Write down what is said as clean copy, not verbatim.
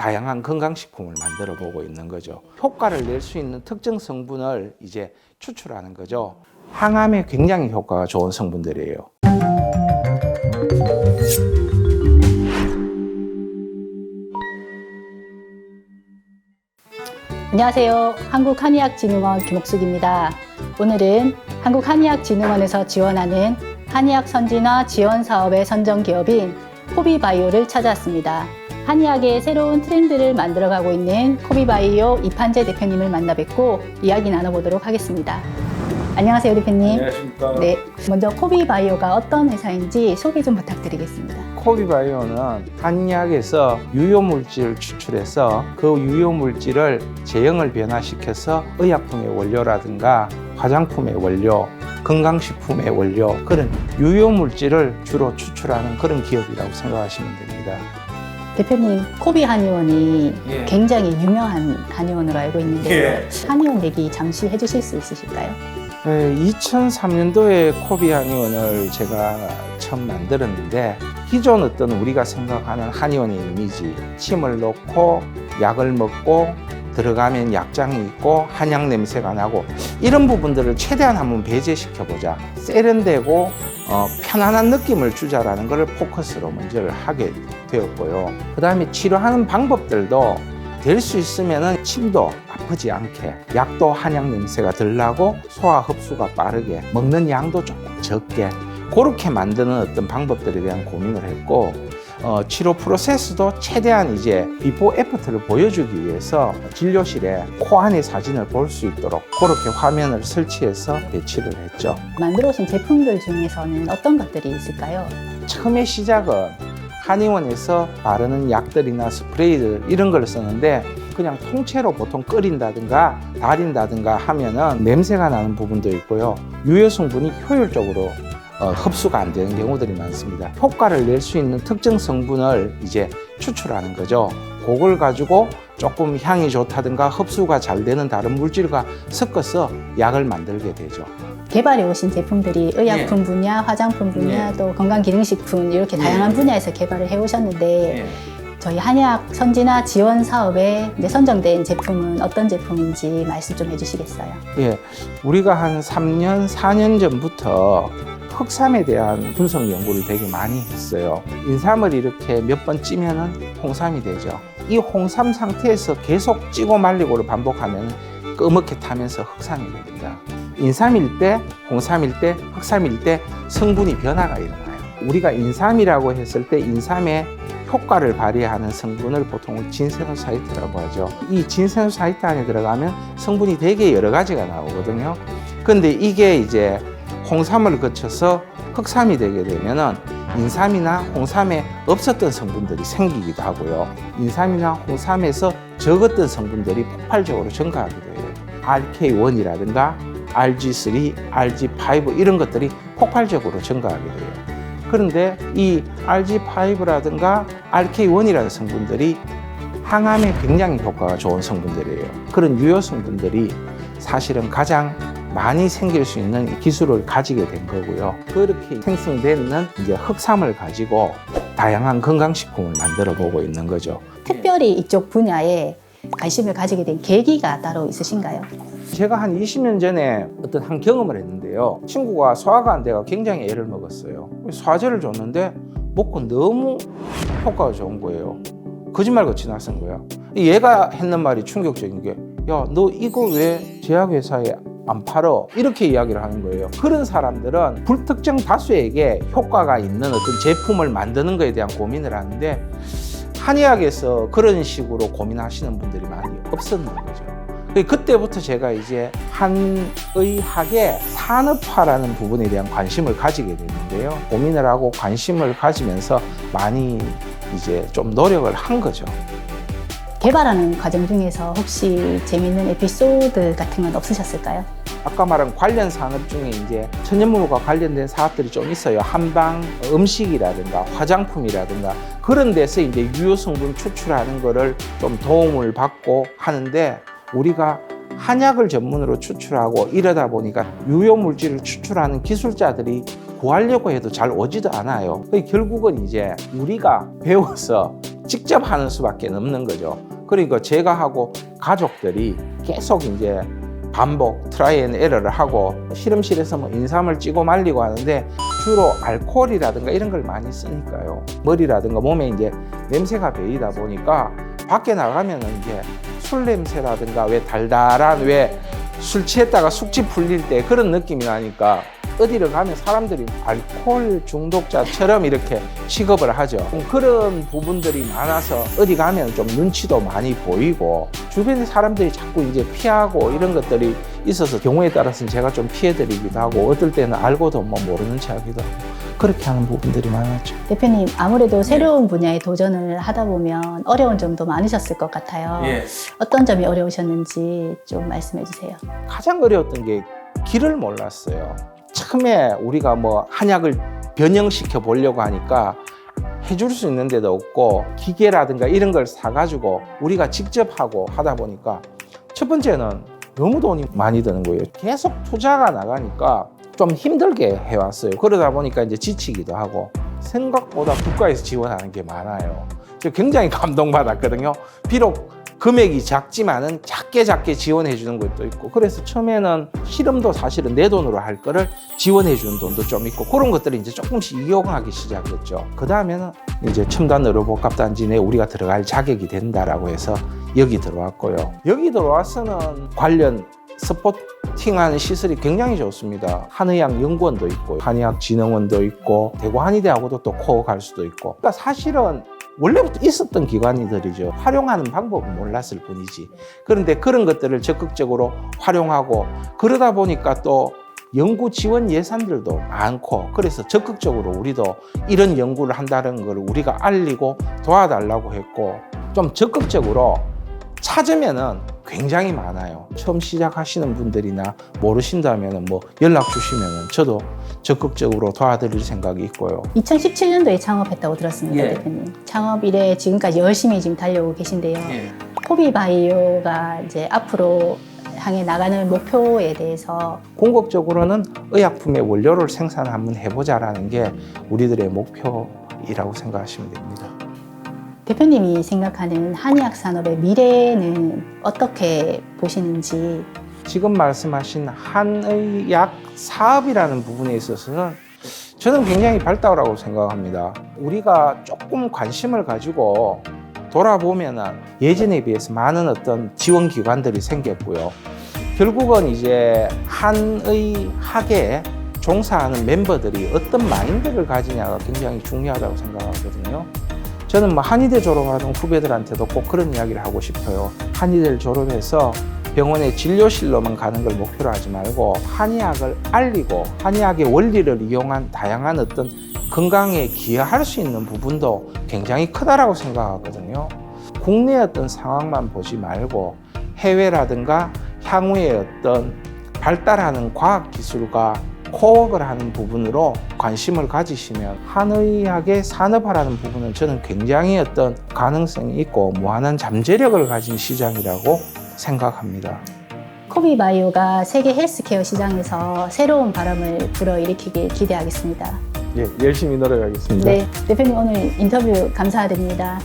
다양한 건강식품을 만들어 보고 있는 거죠. 효과를 낼 수 있는 특정 성분을 이제 추출하는 거죠. 항암에 굉장히 효과가 좋은 성분들이에요. 안녕하세요. 한국한의학진흥원 김옥숙입니다. 오늘은 한국한의학진흥원에서 지원하는 한의학 선진화 지원 사업의 선정 기업인 코비바이오를 찾아왔습니다. 한의학의 새로운 트렌드를 만들어가고 있는 코비바이오 이판재 대표님을 만나 뵙고 이야기 나눠보도록 하겠습니다. 안녕하세요, 대표님. 안녕하십니까. 네, 먼저 코비바이오가 어떤 회사인지 소개 좀 부탁드리겠습니다. 코비바이오는 한의학에서 유효물질을 추출해서 그 유효물질을 제형을 변화시켜서 의약품의 원료라든가 화장품의 원료, 건강식품의 원료, 그런 유효물질을 주로 추출하는 그런 기업이라고 생각하시면 됩니다. 대표님, 코비 한의원이 예. 굉장히 유명한 한의원으로 알고 있는데요. 예. 한의원 얘기 잠시 해주실 수 있으실까요? 2003년도에 코비 한의원을 제가 처음 만들었는데 기존 어떤 우리가 생각하는 한의원의 이미지, 침을 넣고 약을 먹고 들어가면 약장이 있고 한약 냄새가 나고 이런 부분들을 최대한 한번 배제시켜보자. 세련되고 편안한 느낌을 주자라는 걸 포커스로 먼저 하게 되었고요. 그 다음에 치료하는 방법들도 될 수 있으면 침도 아프지 않게, 약도 한약 냄새가 덜 나고 소화 흡수가 빠르게, 먹는 양도 조금 적게 그렇게 만드는 어떤 방법들에 대한 고민을 했고, 치료 프로세스도 최대한 이제 비포 애프터를 보여주기 위해서 진료실에 코 안의 사진을 볼 수 있도록 그렇게 화면을 설치해서 배치를 했죠. 만들어 오신 제품들 중에서는 어떤 것들이 있을까요? 처음에 시작은 한의원에서 바르는 약들이나 스프레이들 이런 걸 쓰는데 그냥 통째로 보통 끓인다든가 달인다든가 하면은 냄새가 나는 부분도 있고요. 유효 성분이 효율적으로 흡수가 안 되는 경우들이 많습니다. 효과를 낼 수 있는 특정 성분을 이제 추출하는 거죠. 그걸 가지고 조금 향이 좋다든가 흡수가 잘 되는 다른 물질과 섞어서 약을 만들게 되죠. 개발해 오신 제품들이 의약품 분야, 화장품 분야, 또 건강기능식품 이렇게 다양한 분야에서 개발을 해 오셨는데 저희 한의학 선진화 지원 사업에 선정된 제품은 어떤 제품인지 말씀 좀 해주시겠어요? 예, 우리가 한 3년, 4년 전부터 흑삼에 대한 분석 연구를 되게 많이 했어요. 인삼을 이렇게 몇 번 찌면은 홍삼이 되죠. 이 홍삼 상태에서 계속 찌고 말리고를 반복하면 끄먹게 타면서 흑삼이 됩니다. 인삼일 때, 홍삼일 때, 흑삼일 때 성분이 변화가 일어나요. 우리가 인삼이라고 했을 때 인삼의 효과를 발휘하는 성분을 보통 진세노사이트라고 하죠. 이 진세노사이트 안에 들어가면 성분이 되게 여러 가지가 나오거든요. 근데 이게 이제 홍삼을 거쳐서 흑삼이 되게 되면은 인삼이나 홍삼에 없었던 성분들이 생기기도 하고요. 인삼이나 홍삼에서 적었던 성분들이 폭발적으로 증가하게 돼요. RK1이라든가 RG3, RG5 이런 것들이 폭발적으로 증가하게 돼요. 그런데 이 RG5라든가 RK1이라는 성분들이 항암에 굉장히 효과가 좋은 성분들이에요. 그런 유효 성분들이 사실은 가장 많이 생길 수 있는 기술을 가지게 된 거고요. 그렇게 생성되는 이제 흑삼을 가지고 다양한 건강식품을 만들어 보고 있는 거죠. 특별히 이쪽 분야에 관심을 가지게 된 계기가 따로 있으신가요? 제가 한 20년 전에 어떤 한 경험을 했는데요. 친구가 소화가 안 돼가 굉장히 애를 먹었어요. 소화제를 줬는데 먹고 너무 효과가 좋은 거예요. 거짓말같이 낯선 거야. 얘가 했는 말이 충격적인 게, 야, 너 이거 왜 제약회사에 안 팔어? 이렇게 이야기를 하는 거예요. 그런 사람들은 불특정 다수에게 효과가 있는 어떤 제품을 만드는 것에 대한 고민을 하는데 한의학에서 그런 식으로 고민하시는 분들이 많이 없었는 거죠. 그때부터 제가 이제 한의학의 산업화라는 부분에 대한 관심을 가지게 됐는데요. 고민을 하고 관심을 가지면서 많이 이제 좀 노력을 한 거죠. 개발하는 과정 중에서 혹시 재미있는 에피소드 같은 건 없으셨을까요? 아까 말한 관련 산업 중에 이제 천연물과 관련된 사업들이 좀 있어요. 한방 음식이라든가 화장품이라든가 그런 데서 이제 유효 성분 추출하는 거를 좀 도움을 받고 하는데 우리가 한약을 전문으로 추출하고 이러다 보니까 유효 물질을 추출하는 기술자들이 구하려고 해도 잘 오지도 않아요. 결국은 이제 우리가 배워서 직접 하는 수밖에 없는 거죠. 그러니까 제가 하고 가족들이 계속 이제 반복 트라이 앤 에러를 하고 실험실에서 뭐 인삼을 찌고 말리고 하는데 주로 알코올이라든가 이런 걸 많이 쓰니까요. 머리라든가 몸에 이제 냄새가 배이다 보니까 밖에 나가면은 이제 술 냄새라든가 왜 달달한 왜 술 취했다가 숙취 풀릴 때 그런 느낌이 나니까 어디를 가면 사람들이 알코올 중독자처럼 이렇게 취급을 하죠. 그런 부분들이 많아서 어디 가면 좀 눈치도 많이 보이고 주변의 사람들이 자꾸 이제 피하고 이런 것들이 있어서 경우에 따라서는 제가 좀 피해드리기도 하고 어떨 때는 알고도 뭐 모르는 체 하기도 하고 그렇게 하는 부분들이 많았죠. 대표님, 아무래도 새로운 분야에 도전을 하다 보면 어려운 점도 많으셨을 것 같아요. 예. 어떤 점이 어려우셨는지 좀 말씀해 주세요. 가장 어려웠던 게 길을 몰랐어요. 처음에 우리가 뭐 한약을 변형시켜 보려고 하니까 해줄 수 있는 데도 없고 기계라든가 이런 걸 사가지고 우리가 직접 하고 하다 보니까 첫 번째는 너무 돈이 많이 드는 거예요. 계속 투자가 나가니까 좀 힘들게 해왔어요. 그러다 보니까 이제 지치기도 하고 생각보다 국가에서 지원하는 게 많아요. 저 굉장히 감동받았거든요. 비록 금액이 작지만은 작게 지원해 주는 것도 있고 그래서 처음에는 실험도 사실은 내 돈으로 할 거를 지원해 주는 돈도 좀 있고 그런 것들을 이제 조금씩 이용하기 시작했죠. 그 다음에는 이제 첨단 의료복합단지 내에 우리가 들어갈 자격이 된다라고 해서 여기 들어왔고요. 여기 들어와서는 관련 서포팅하는 시설이 굉장히 좋습니다. 한의학연구원도 있고 한의학진흥원도 있고 대구 한의대하고도 또 코어 갈 수도 있고 그러니까 사실은 원래부터 있었던 기관들이죠. 활용하는 방법은 몰랐을 뿐이지. 그런데 그런 것들을 적극적으로 활용하고 그러다 보니까 또 연구 지원 예산들도 많고 그래서 적극적으로 우리도 이런 연구를 한다는 걸 우리가 알리고 도와달라고 했고 좀 적극적으로 찾으면은 굉장히 많아요. 처음 시작하시는 분들이나 모르신다면 뭐 연락 주시면 저도 적극적으로 도와드릴 생각이 있고요. 2017년도에 창업했다고 들었습니다, 예. 대표님. 창업 이래 지금까지 열심히 지금 달려오고 계신데요. 예. 코비바이오가 이제 앞으로 향해 나가는 목표에 대해서 궁극적으로는 의약품의 원료를 생산 한번 해보자라는 게 우리들의 목표이라고 생각하시면 됩니다. 대표님이 생각하는 한의학 산업의 미래는 어떻게 보시는지. 지금 말씀하신 한의학 사업이라는 부분에 있어서는 저는 굉장히 발달하고 생각합니다. 우리가 조금 관심을 가지고 돌아보면은 예전에 비해서 많은 어떤 지원 기관들이 생겼고요. 결국은 이제 한의학에 종사하는 멤버들이 어떤 마인드를 가지냐가 굉장히 중요하다고 생각하거든요. 저는 뭐 한의대 졸업하던 후배들한테도 꼭 그런 이야기를 하고 싶어요. 한의대를 졸업해서 병원의 진료실로만 가는 걸 목표로 하지 말고 한의학을 알리고 한의학의 원리를 이용한 다양한 어떤 건강에 기여할 수 있는 부분도 굉장히 크다라고 생각하거든요. 국내의 어떤 상황만 보지 말고 해외라든가 향후의 어떤 발달하는 과학기술과 코어를 하는 부분으로 관심을 가지시면 한의학의 산업화라는 부분은 저는 굉장히 어떤 가능성이 있고 무한한 잠재력을 가진 시장이라고 생각합니다. 코비바이오가 세계 헬스케어 시장에서 새로운 바람을 불어일으키길 기대하겠습니다. 예, 열심히 노력하겠습니다. 네, 대표님 오늘 인터뷰 감사드립니다.